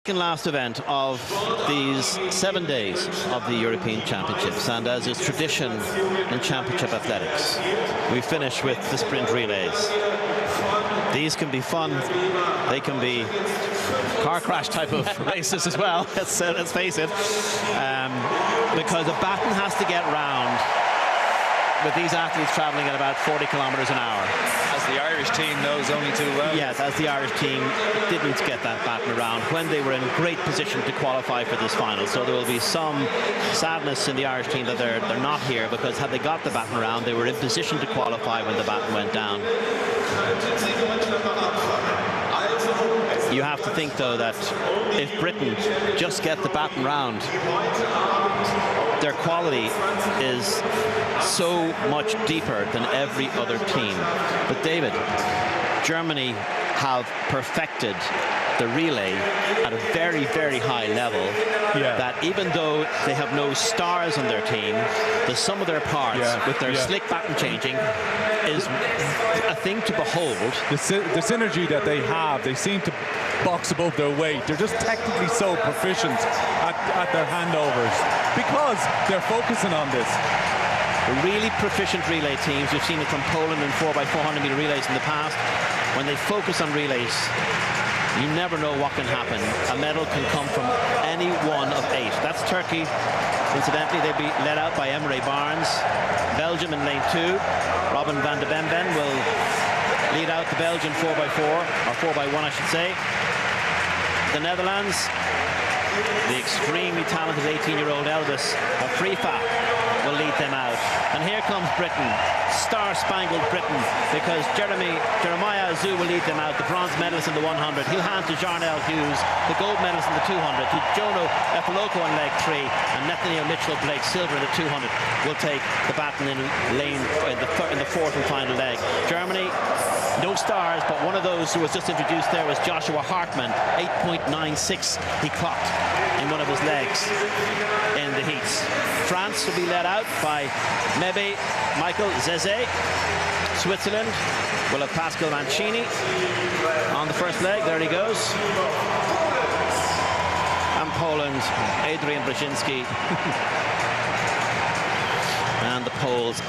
Second last event of these 7 days of the European Championships, and as is tradition in championship athletics, we finish with the sprint relays. These can be fun, they can be car crash type of races as well, let's face it, because the baton has to get round with these athletes traveling at about 40 kilometers an hour. As the Irish team knows only too well. Yes, as the Irish team didn't get that baton around when they were in great position to qualify for this final. So there will be some sadness in the Irish team that they're not here, because had they got the baton around, they were in position to qualify when the baton went down. You have to think, though, that if Britain just get the baton round, their quality is so much deeper than every other team. But David, Germany have perfected the relay at a very, very high level, that even though they have no stars on their team, the sum of their parts with their slick baton changing is a thing to behold. The synergy that they have, they seem to box above their weight. They're just technically so proficient at their handovers because they're focusing on this. Really proficient relay teams. We've seen it from Poland in 4x400 meter relays in the past. When they focus on relays, you never know what can happen. A medal can come from any one of 8. That's Turkey. Incidentally, they'll be led out by Emre Barnes. Belgium in lane 2. Robin van de Bemben will lead out the Belgian 4x4, or 4x1 I should say. The Netherlands, the extremely talented 18-year-old Elvis Afrifa will lead them out. And here comes Britain, star-spangled Britain, because Jeremiah Azu will lead them out, the bronze medalist in the 100. He'll hand to Jarnell Hughes, the gold medalist in the 200, to Jono Efiloko in leg 3, and Nathaniel Mitchell-Blake, silver in the 200, will take the baton in the fourth and final leg. Germany, no stars, but one of those who was just introduced there was Joshua Hartmann. 8.96 he clocked in one of his legs in the heats. France will be led out by Mebe Michael Zeze. Switzerland will have Pascal Mancini on the first leg. There he goes. And Poland, Adrian Brzezinski. And the Poles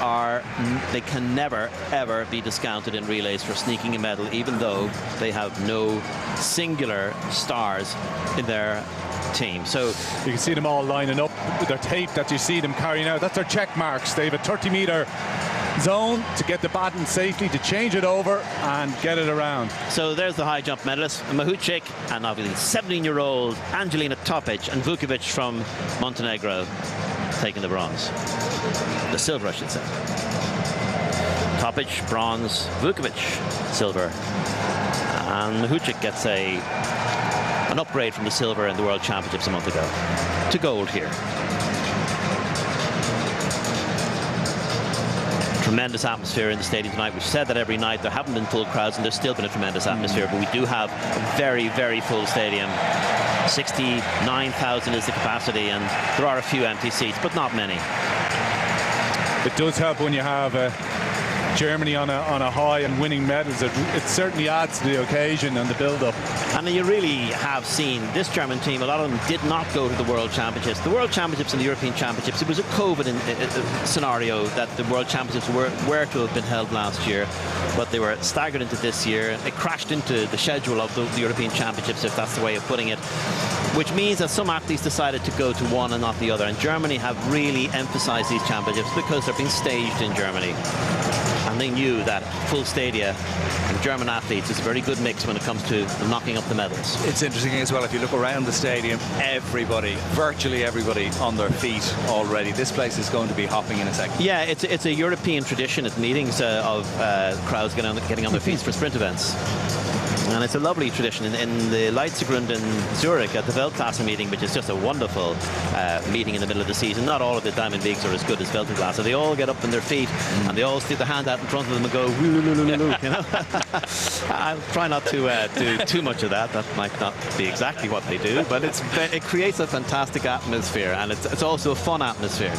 they can never, ever be discounted in relays for sneaking a medal, even though they have no singular stars in their team. So you can see them all lining up with their tape that you see them carrying out. That's their check marks. They have a 30-meter zone to get the baton safely, to change it over and get it around. So there's the high jump medalist, Mahuček, and obviously 17-year-old Angelina Topic and Vukovic from Montenegro taking the bronze. The silver, I should say. Topic, bronze. Vukovic, silver. And Mahuček gets an upgrade from the silver in the World Championships a month ago to gold here. Tremendous atmosphere in the stadium tonight. We've said that every night. There haven't been full crowds, and there's still been a tremendous atmosphere, but we do have a very, very full stadium. 69,000 is the capacity, and there are a few empty seats, but not many. It does help when you have Germany on a high and winning medals. It certainly adds to the occasion and the build-up. And you really have seen this German team, a lot of them did not go to the World Championships. The World Championships and the European Championships, it was a COVID scenario that the World Championships were to have been held last year, but they were staggered into this year. It crashed into the schedule of the European Championships, if that's the way of putting it, which means that some athletes decided to go to one and not the other. And Germany have really emphasized these championships because they're being staged in Germany. And they knew that full stadia and German athletes is a very good mix when it comes to knocking up the medals. It's interesting as well, if you look around the stadium, everybody, virtually everybody on their feet already. This place is going to be hopping in a second. Yeah, it's a European tradition at meetings of crowds getting on their feet for sprint events. And it's a lovely tradition in the Leipziggrund in Zurich at the Weltklasse meeting, which is just a wonderful meeting in the middle of the season. Not all of the Diamond Leagues are as good as Weltklasse. So they all get up on their feet and they all stick their hand out in front of them and go, you know. I'll try not to do too much of that. That might not be exactly what they do, but it creates a fantastic atmosphere, and it's also a fun atmosphere.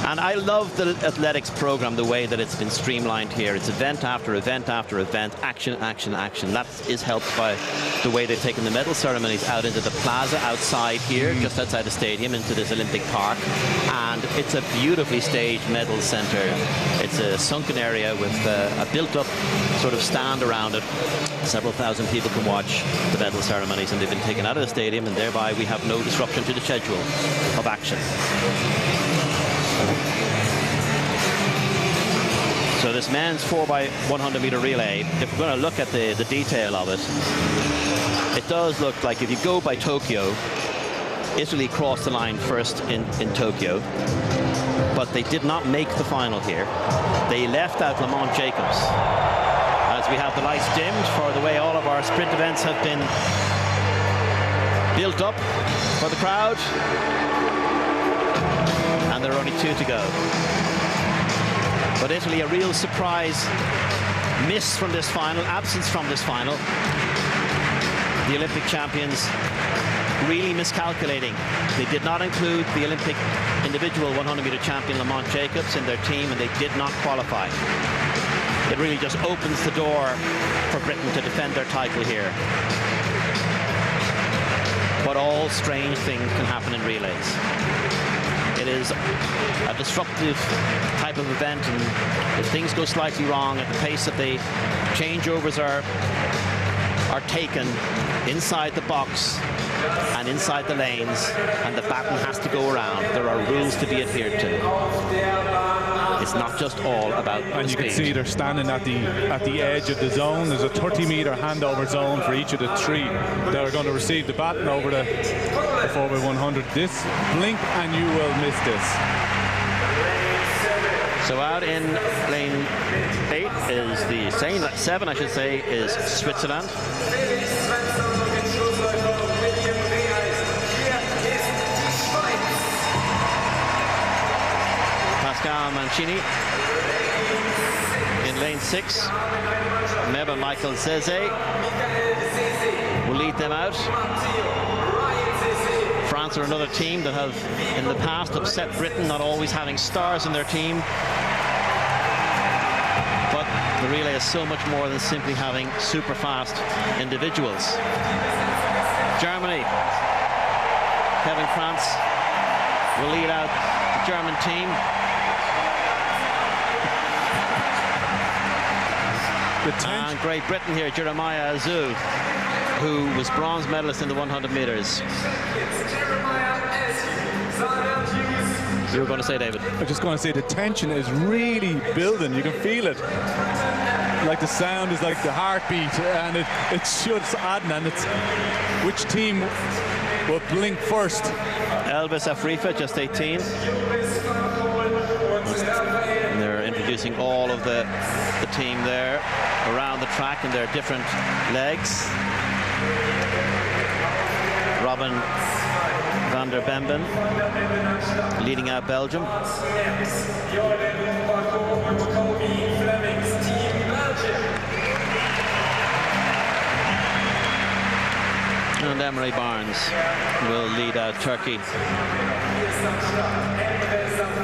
And I love the athletics program, the way that it's been streamlined here. It's event after event after event, action, action, action. That is helped by the way they've taken the medal ceremonies out into the plaza outside here, just outside the stadium, into this Olympic Park. And it's a beautifully staged medal center. It's a sunken area with a built-up sort of stand around it. Several thousand people can watch the medal ceremonies, and they've been taken out of the stadium, and thereby we have no disruption to the schedule of action. So this men's 4x100 meter relay, if we're going to look at the detail of it, it does look like, if you go by Tokyo, Italy crossed the line first in Tokyo, but they did not make the final here. They left out Lamont Jacobs. As we have the lights dimmed for the way all of our sprint events have been built up for the crowd. And there are only 2 to go. But Italy, a real surprise miss from this final, absence from this final. The Olympic champions really miscalculating. They did not include the Olympic individual 100-meter champion Lamont Jacobs in their team, and they did not qualify. It really just opens the door for Britain to defend their title here. But all strange things can happen in relays. It is a disruptive type of event, and if things go slightly wrong at the pace that the changeovers are taken inside the box and inside the lanes, and the baton has to go around, there are rules to be adhered to. It's not just all about the And you speed. can see they're standing at the edge of the zone. There's a 30-meter handover zone for each of the 3 that are going to receive the baton over the 4x100. This, blink and you will miss this. So out in lane 8 is the 7, I should say, is Switzerland. Pascal Mancini. In lane 6, Meba Michael Zeze will lead them out. France are another team that have in the past upset Britain, not always having stars in their team. But the relay is so much more than simply having super fast individuals. Germany, Kevin Kranz will lead out the German team. And Great Britain here, Jeremiah Azu, who was bronze medalist in the 100 meters. You were going to say, David? I was just going to say the tension is really building. You can feel it. Like the sound is like the heartbeat, and it's just adding, and it's which team will blink first. Elvis Afrifa, just 18. And they're introducing all of the team there around the track in their different legs. Robin van der Bemben leading out Belgium. And Emery Barnes will lead out Turkey,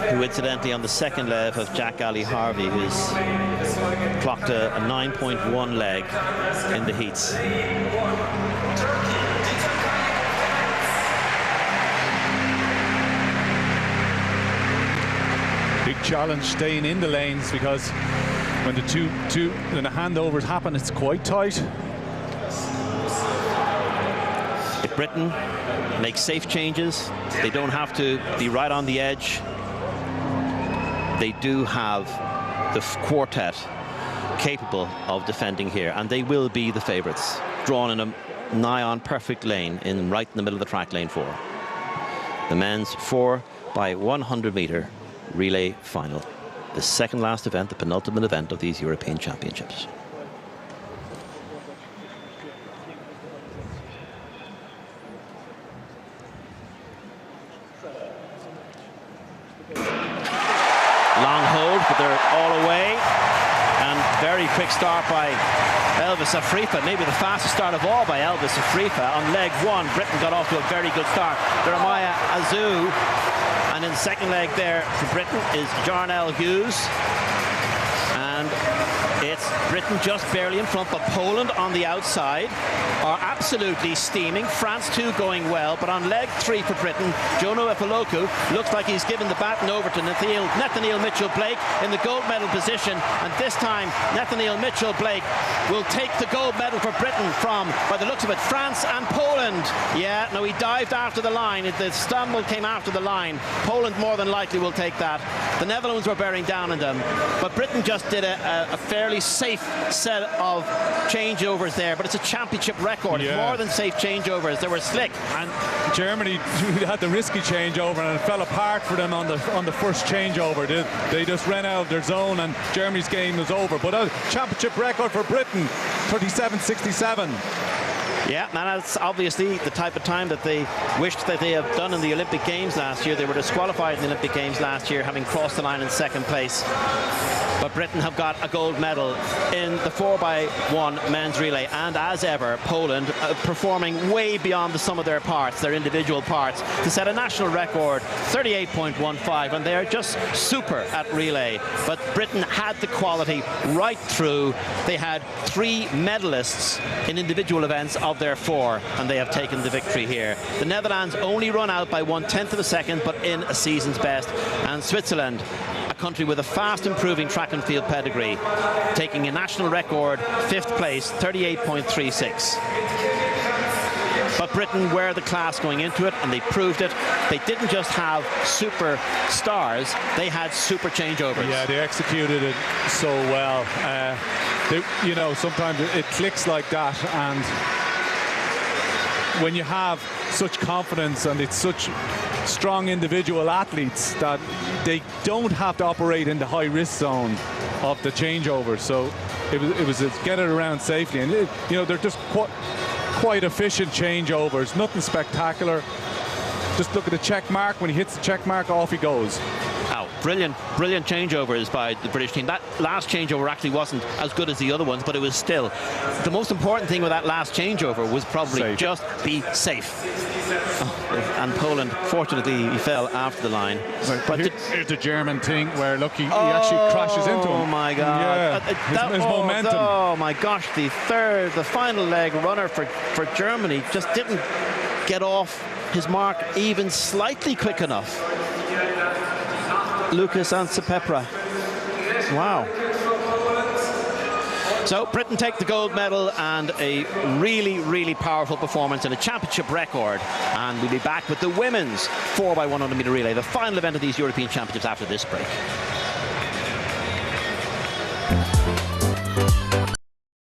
who incidentally on the second leg of Jack Ali Harvey, who's clocked a 9.1 leg in the heats. Big challenge staying in the lanes, because when when the handovers happen, it's quite tight. If Britain makes safe changes, they don't have to be right on the edge. They do have the quartet capable of defending here, and they will be the favourites, drawn in a nigh-on perfect lane right in the middle of the track, lane 4. The men's 4x100 meter relay final, the second last event, the penultimate event of these European Championships. Long hold, but they're all away, and very quick start by Elvis Afrifa, maybe the fastest start of all by Elvis Afrifa. On leg 1, Britain got off to a very good start. Jeremiah Azu and And in the second leg there for Britain is Jarnell Hughes. And it's Britain just barely in front, but Poland on the outside are absolutely steaming. France too going well, but on leg 3 for Britain, Jono Efoloku looks like he's given the baton over to Nathaniel Mitchell-Blake in the gold medal position, and this time Nathaniel Mitchell-Blake will take the gold medal for Britain from, by the looks of it, France and Poland. Yeah, no, he dived after the line. The stumble came after the line. Poland more than likely will take that. The Netherlands were bearing down on them, but Britain just did a fairly safe set of changeovers there, but it's a championship record. It's more than safe changeovers. They were slick. And Germany had the risky changeover, and it fell apart for them on the first changeover. They just ran out of their zone, and Germany's game was over. But a championship record for Britain, 37.67. Yeah, and that's obviously the type of time that they wished that they had done in the Olympic Games last year. They were disqualified in the Olympic Games last year, having crossed the line in second place. But Britain have got a gold medal in the 4x1 men's relay, and as ever, Poland performing way beyond the sum of their parts, their individual parts, to set a national record, 38.15, and they are just super at relay. But Britain had the quality right through. They had 3 medalists in individual events of their 4, and they have taken the victory here. The Netherlands only run out by 1/10 of a second, but in a season's best, and Switzerland, a country with a fast improving track and field pedigree, taking a national record 5th place, 38.36. But Britain were the class going into it, and they proved it. They didn't just have super stars, they had super changeovers. Yeah, they executed it so well. You know, sometimes it clicks like that, and when you have such confidence and it's such strong individual athletes that they don't have to operate in the high risk zone of the changeover, so it was a get it around safely, and you know, they're just quite efficient changeovers, nothing spectacular. Just look at the check mark. When he hits the check mark, off he goes. Oh, brilliant changeovers by the British team. That last changeover actually wasn't as good as the other ones, but it was still. The most important thing with that last changeover was probably just be safe. Oh, and Poland, fortunately, he fell after the line. But here's the German thing where, look, he actually crashes into him. Oh my God! Yeah, his momentum. Oh my gosh! The final leg runner for Germany just didn't get off his mark even slightly quick enough. Lucas Ansipepra. Wow. So Britain take the gold medal, and a really, really powerful performance and a championship record. And we'll be back with the women's 4x100 metre relay, the final event of these European Championships, after this break.